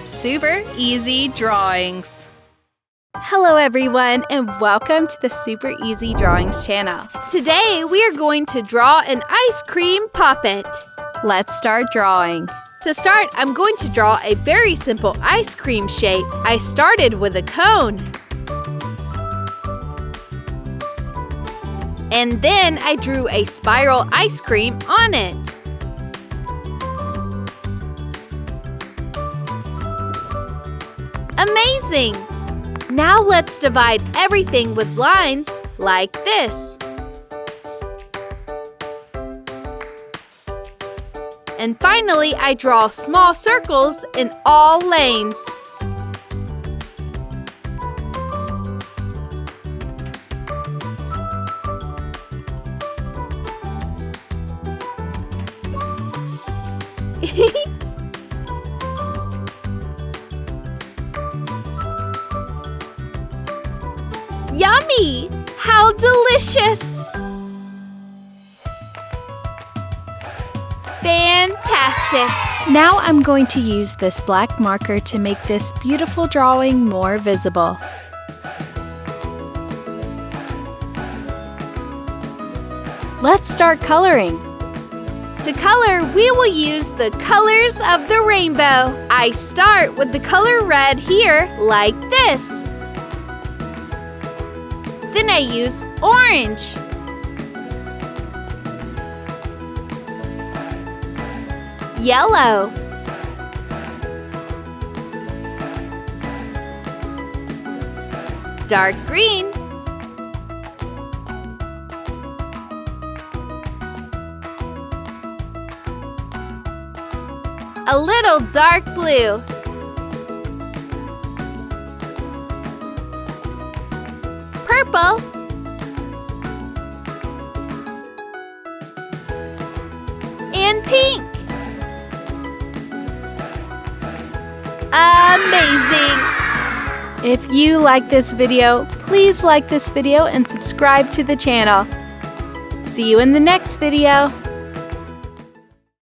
Super Easy Drawings. Hello everyone and welcome to the Super Easy Drawings channel. Today we are going to draw an ice cream puppet. Let's start drawing. To start, I'm going to draw a very simple ice cream shape. I started with a cone. And then I drew a spiral ice cream on it. Amazing! Now let's divide everything with lines like this. And finally, I draw small circles in all lanes. Yummy! How delicious! Fantastic! Now I'm going to use this black marker to make this beautiful drawing more visible. Let's start coloring. To color, we will use the colors of the rainbow. I start with the color red here, like this. Then I use orange. Yellow. Dark green. A little dark blue. Purple. And pink. Amazing! If you like this video, please like this video and subscribe to the channel. See you in the next video.